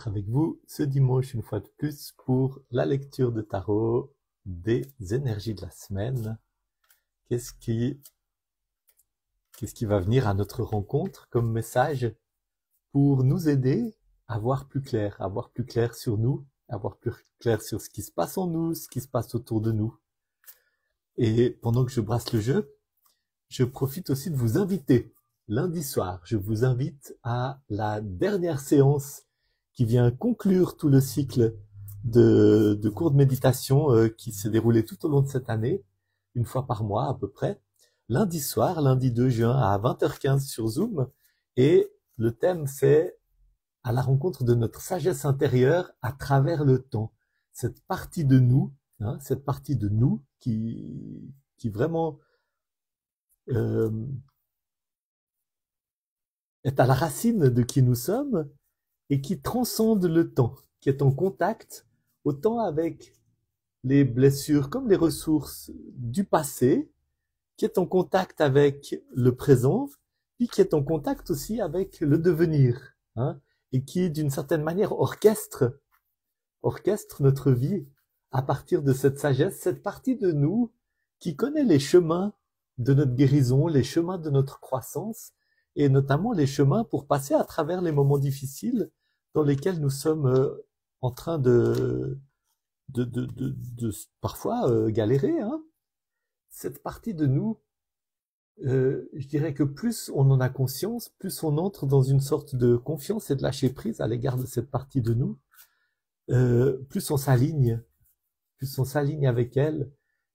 d'être avec vous ce dimanche une fois de plus pour la lecture de tarot des énergies de la semaine. Qu'est-ce qui va venir à notre rencontre comme message pour nous aider à voir plus clair sur nous, à voir plus clair sur ce qui se passe en nous, ce qui se passe autour de nous. Et pendant que je brasse le jeu, je profite aussi de vous inviter. Lundi soir, je vous invite à la dernière séance qui vient conclure tout le cycle de cours de méditation qui s'est déroulé tout au long de cette année, une fois par mois à peu près. Lundi soir, lundi 2 juin à 20h15 sur Zoom. Et le thème, c'est à la rencontre de notre sagesse intérieure à travers le temps. Cette partie de nous, cette partie de nous qui vraiment est à la racine de qui nous sommes et qui transcende le temps, qui est en contact autant avec les blessures comme les ressources du passé, qui est en contact avec le présent, puis qui est en contact aussi avec le devenir, et qui, d'une certaine manière, orchestre notre vie à partir de cette sagesse, cette partie de nous qui connaît les chemins de notre guérison, les chemins de notre croissance, et notamment les chemins pour passer à travers les moments difficiles dans lesquels nous sommes en train de parfois galérer. Cette partie de nous, je dirais que plus on en a conscience, plus on entre dans une sorte de confiance et de lâcher prise à l'égard de cette partie de nous, plus on s'aligne avec elle,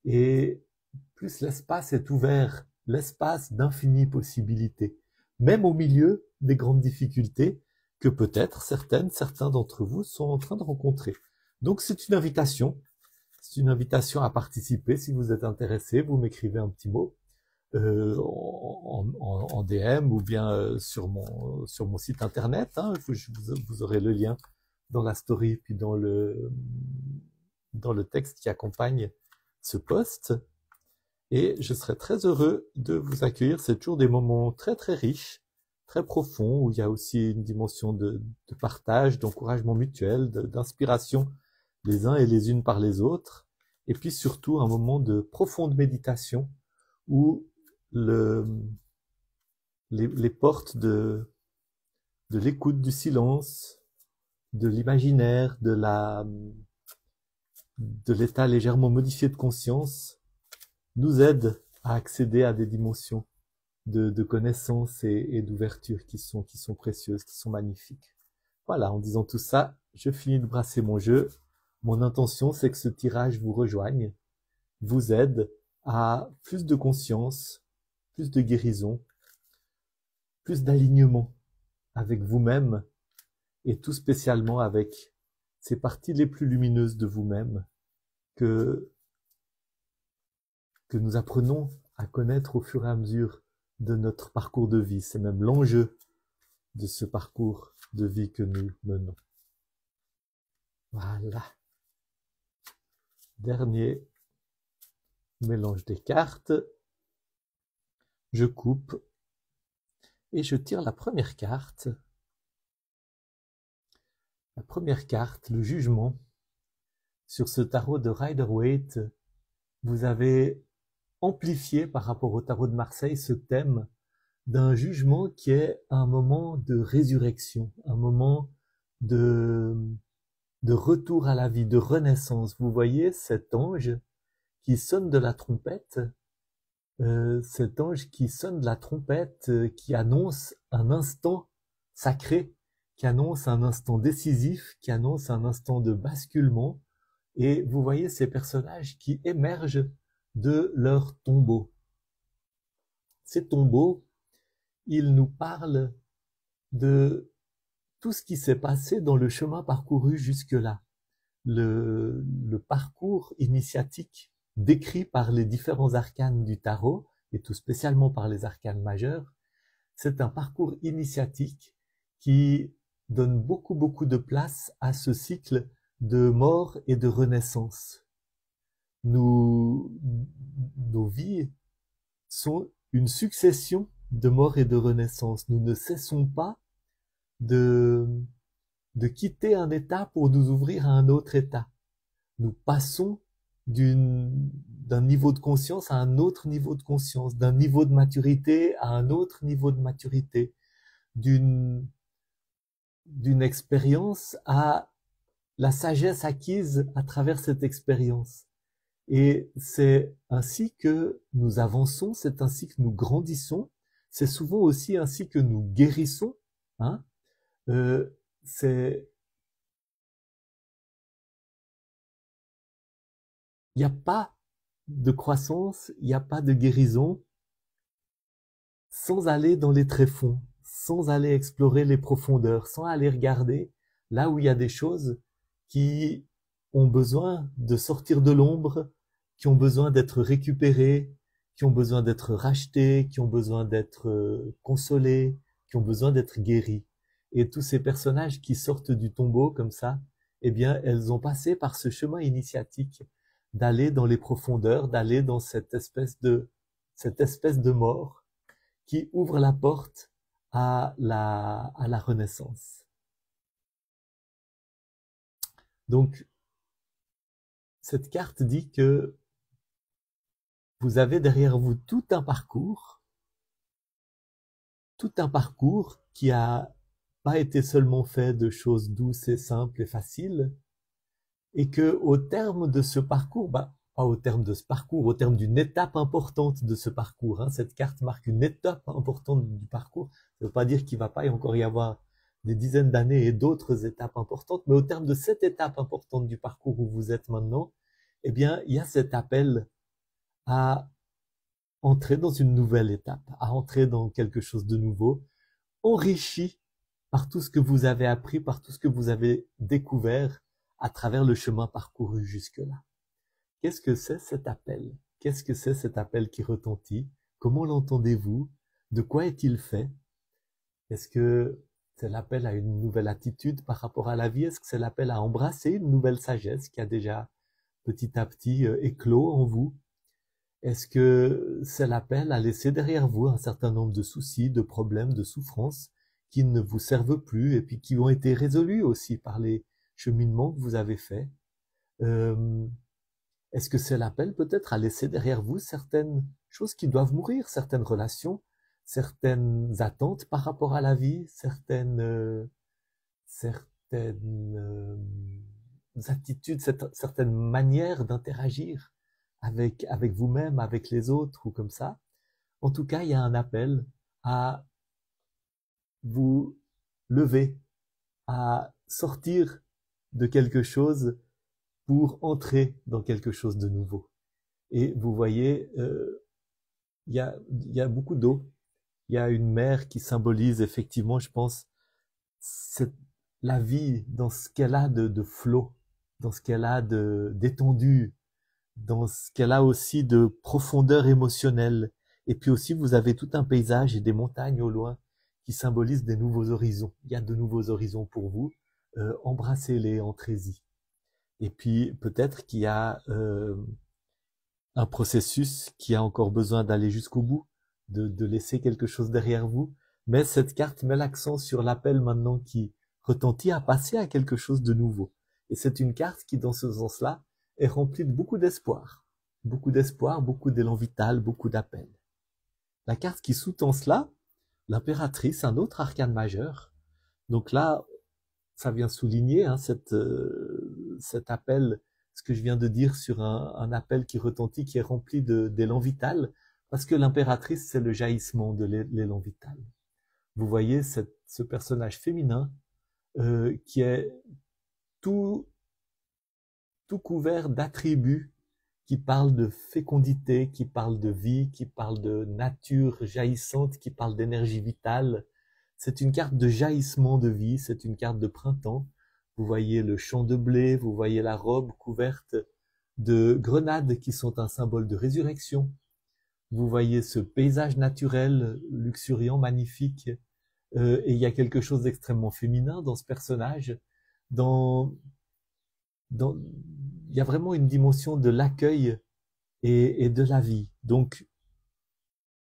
et plus l'espace est ouvert, l'espace d'infinies possibilités, même au milieu des grandes difficultés que peut-être certains d'entre vous sont en train de rencontrer. Donc c'est une invitation à participer. Si vous êtes intéressé, vous m'écrivez un petit mot en DM ou bien sur mon site internet. Vous aurez le lien dans la story puis dans le texte qui accompagne ce post. Et je serai très heureux de vous accueillir. C'est toujours des moments très très riches, très profonds, où il y a aussi une dimension de partage, d'encouragement mutuel, d'inspiration les uns et les unes par les autres. Et puis surtout un moment de profonde méditation où les portes de l'écoute, du silence, de l'imaginaire, de l'état légèrement modifié de conscience nous aident à accéder à des dimensions de connaissance et d'ouverture qui sont précieuses, qui sont magnifiques. Voilà, en disant tout ça, je finis de brasser mon jeu. Mon intention, c'est que ce tirage vous rejoigne, vous aide à plus de conscience, plus de guérison, plus d'alignement avec vous-même et tout spécialement avec ces parties les plus lumineuses de vous-même que nous apprenons à connaître au fur et à mesure de notre parcours de vie. C'est même l'enjeu de ce parcours de vie que nous menons. Voilà. Dernier mélange des cartes. Je coupe et je tire la première carte. La première carte, le jugement. Sur ce tarot de Rider-Waite, vous avez amplifié par rapport au tarot de Marseille ce thème d'un jugement qui est un moment de résurrection, un moment de retour à la vie, de renaissance. Vous voyez cet ange qui sonne de la trompette, qui annonce un instant sacré, qui annonce un instant décisif, qui annonce un instant de basculement. Et vous voyez ces personnages qui émergent de leur tombeau. Ces tombeaux, ils nous parlent de tout ce qui s'est passé dans le chemin parcouru jusque-là. Le parcours initiatique décrit par les différents arcanes du tarot, et tout spécialement par les arcanes majeurs, c'est un parcours initiatique qui donne beaucoup de place à ce cycle de mort et de renaissance. Nos vies sont une succession de mort et de renaissance. Nous ne cessons pas de de quitter un état pour nous ouvrir à un autre état. Nous passons d'un niveau de conscience à un autre niveau de conscience, d'un niveau de maturité à un autre niveau de maturité, d'une expérience à la sagesse acquise à travers cette expérience. Et c'est ainsi que nous avançons, c'est ainsi que nous grandissons, c'est souvent aussi ainsi que nous guérissons. Hein. Il n'y a pas de croissance, il n'y a pas de guérison sans aller dans les tréfonds, sans aller explorer les profondeurs, sans aller regarder là où il y a des choses qui ont besoin de sortir de l'ombre, qui ont besoin d'être récupérées, qui ont besoin d'être rachetées, qui ont besoin d'être consolées, qui ont besoin d'être guéries. Et tous ces personnages qui sortent du tombeau comme ça, eh bien, elles ont passé par ce chemin initiatique d'aller dans les profondeurs, d'aller dans cette espèce de mort qui ouvre la porte à la renaissance. Donc, cette carte dit que vous avez derrière vous tout un parcours qui a pas été seulement fait de choses douces et simples et faciles, et que au terme de ce parcours, pas au terme de ce parcours, au terme d'une étape importante de ce parcours, hein, cette carte marque une étape importante du parcours, ça ne veut pas dire qu'il ne va pas encore y avoir des dizaines d'années et d'autres étapes importantes, mais au terme de cette étape importante du parcours où vous êtes maintenant, eh bien, il y a cet appel à entrer dans une nouvelle étape, à entrer dans quelque chose de nouveau, enrichi par tout ce que vous avez appris, par tout ce que vous avez découvert à travers le chemin parcouru jusque-là. Qu'est-ce que c'est cet appel? Qu'est-ce que c'est cet appel qui retentit? Comment l'entendez-vous? De quoi est-il fait? Est-ce que c'est l'appel à une nouvelle attitude par rapport à la vie? Est-ce que c'est l'appel à embrasser une nouvelle sagesse qui a déjà petit à petit éclos en vous? Est-ce que c'est l'appel à laisser derrière vous un certain nombre de soucis, de problèmes, de souffrances qui ne vous servent plus et puis qui ont été résolus aussi par les cheminements que vous avez faits? Est-ce que c'est l'appel peut-être à laisser derrière vous certaines choses qui doivent mourir, certaines relations, certaines attentes par rapport à la vie, certaines attitudes, certaines manières d'interagir avec vous-même, avec les autres ou comme ça? En tout cas, il y a un appel à vous lever, à sortir de quelque chose pour entrer dans quelque chose de nouveau. Et vous voyez, il y a beaucoup d'eau. Il y a une mer qui symbolise effectivement, je pense, la vie dans ce qu'elle a de flot, dans ce qu'elle a d'étendue, dans ce qu'elle a aussi de profondeur émotionnelle. Et puis aussi, vous avez tout un paysage et des montagnes au loin qui symbolisent des nouveaux horizons. Il y a de nouveaux horizons pour vous. Embrassez-les, entrez-y. Et puis peut-être qu'il y a un processus qui a encore besoin d'aller jusqu'au bout, de laisser quelque chose derrière vous. Mais cette carte met l'accent sur l'appel maintenant qui retentit à passer à quelque chose de nouveau. Et c'est une carte qui, dans ce sens-là, est remplie de beaucoup d'espoir, beaucoup d'élan vital, beaucoup d'appel. La carte qui sous-tend cela, l'impératrice, un autre arcane majeur. Donc là, ça vient souligner hein, cet appel, ce que je viens de dire sur un appel qui retentit, qui est rempli d'élan vital, parce que l'impératrice, c'est le jaillissement de l'élan vital. Vous voyez ce personnage féminin qui est tout couvert d'attributs qui parlent de fécondité, qui parlent de vie, qui parlent de nature jaillissante, qui parlent d'énergie vitale. C'est une carte de jaillissement de vie, c'est une carte de printemps. Vous voyez le champ de blé, vous voyez la robe couverte de grenades qui sont un symbole de résurrection. Vous voyez ce paysage naturel, luxuriant, magnifique. Et il y a quelque chose d'extrêmement féminin dans ce personnage. Il y a vraiment une dimension de l'accueil et de la vie. Donc,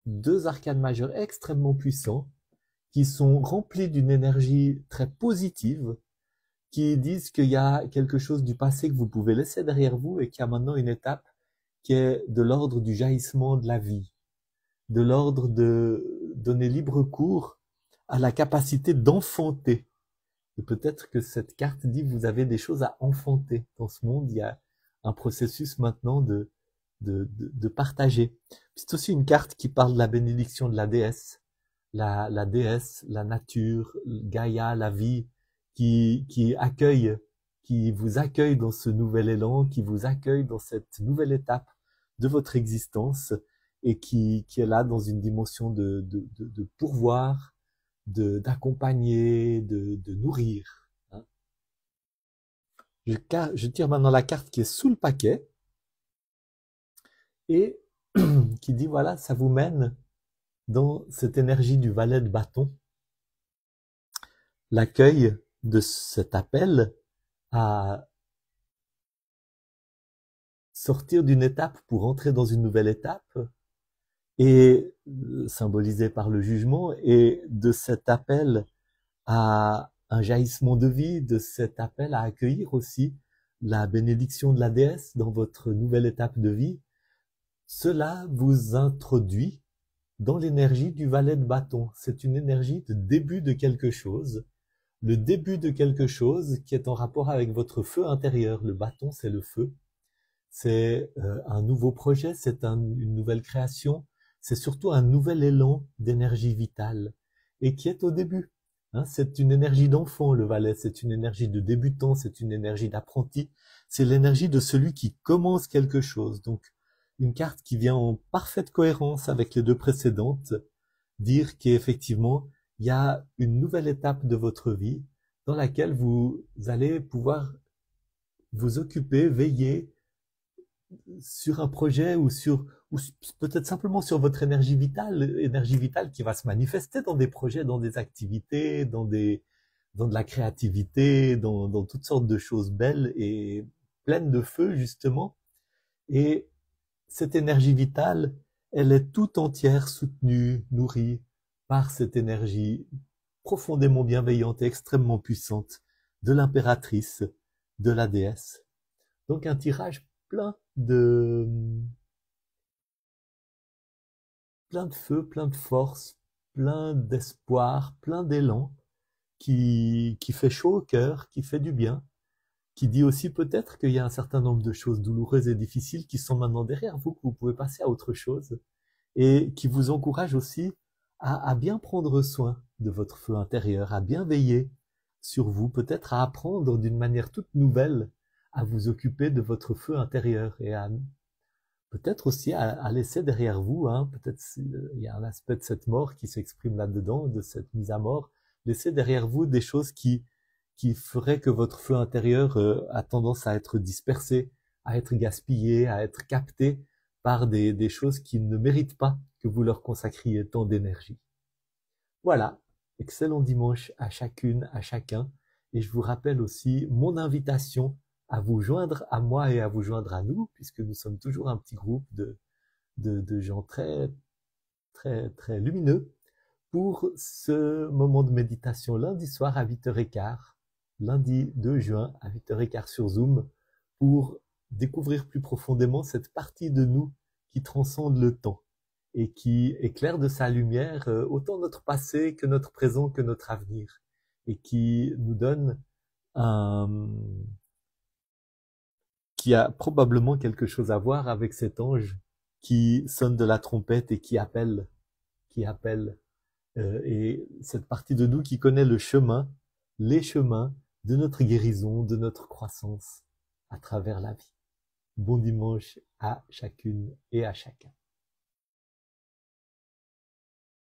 deux arcanes majeurs extrêmement puissants qui sont remplis d'une énergie très positive, qui disent qu'il y a quelque chose du passé que vous pouvez laisser derrière vous et qu'il y a maintenant une étape qui est de l'ordre du jaillissement de la vie, de l'ordre de donner libre cours à la capacité d'enfanter. Et peut-être que cette carte dit que vous avez des choses à enfanter. Dans ce monde, il y a un processus maintenant de partager. C'est aussi une carte qui parle de la bénédiction de la déesse. La déesse, la nature, Gaïa, la vie, qui accueille, qui vous accueille dans ce nouvel élan, qui vous accueille dans cette nouvelle étape de votre existence et qui est là dans une dimension de pourvoir, d'accompagner, de nourrir. Hein. Je tire maintenant la carte qui est sous le paquet et qui dit voilà, ça vous mène dans cette énergie du valet de bâton, l'accueil de cet appel à sortir d'une étape pour entrer dans une nouvelle étape, et symbolisé par le jugement, et de cet appel à un jaillissement de vie, de cet appel à accueillir aussi la bénédiction de la déesse dans votre nouvelle étape de vie. Cela vous introduit dans l'énergie du valet de bâton. C'est une énergie de début de quelque chose, le début de quelque chose qui est en rapport avec votre feu intérieur. Le bâton, c'est le feu. C'est un nouveau projet, c'est une nouvelle création, c'est surtout un nouvel élan d'énergie vitale et qui est au début. Hein, c'est une énergie d'enfant, le valet, c'est une énergie de débutant, c'est une énergie d'apprenti, c'est l'énergie de celui qui commence quelque chose. Donc, une carte qui vient en parfaite cohérence avec les deux précédentes, dire qu'effectivement, il y a une nouvelle étape de votre vie dans laquelle vous allez pouvoir vous occuper, veiller sur un projet ou peut-être simplement sur votre énergie vitale qui va se manifester dans des projets, dans des activités, dans de la créativité, dans toutes sortes de choses belles et pleines de feu justement. Et cette énergie vitale, elle est tout entière soutenue, nourrie par cette énergie profondément bienveillante et extrêmement puissante de l'impératrice, de la déesse. Donc un tirage plein de feu, plein de force, plein d'espoir, plein d'élan, qui fait chaud au cœur, qui fait du bien, qui dit aussi peut-être qu'il y a un certain nombre de choses douloureuses et difficiles qui sont maintenant derrière vous, que vous pouvez passer à autre chose, et qui vous encourage aussi à bien prendre soin de votre feu intérieur, à bien veiller sur vous, peut-être à apprendre d'une manière toute nouvelle à vous occuper de votre feu intérieur et à peut-être aussi à laisser derrière vous, hein, peut-être il y a un aspect de cette mort qui s'exprime là-dedans, de cette mise à mort, laisser derrière vous des choses qui feraient que votre feu intérieur a tendance à être dispersé, à être gaspillé, à être capté par des choses qui ne méritent pas que vous leur consacriez tant d'énergie. Voilà, excellent dimanche à chacune, à chacun, et je vous rappelle aussi mon invitation à vous joindre à moi et à vous joindre à nous, puisque nous sommes toujours un petit groupe de gens très, très, très lumineux, pour ce moment de méditation lundi soir à 8h15, lundi 2 juin à 8h15 sur Zoom, pour découvrir plus profondément cette partie de nous qui transcende le temps et qui éclaire de sa lumière autant notre passé que notre présent que notre avenir, et qui nous donne qui a probablement quelque chose à voir avec cet ange qui sonne de la trompette et qui appelle, et cette partie de nous qui connaît les chemins de notre guérison, de notre croissance à travers la vie. Bon dimanche à chacune et à chacun.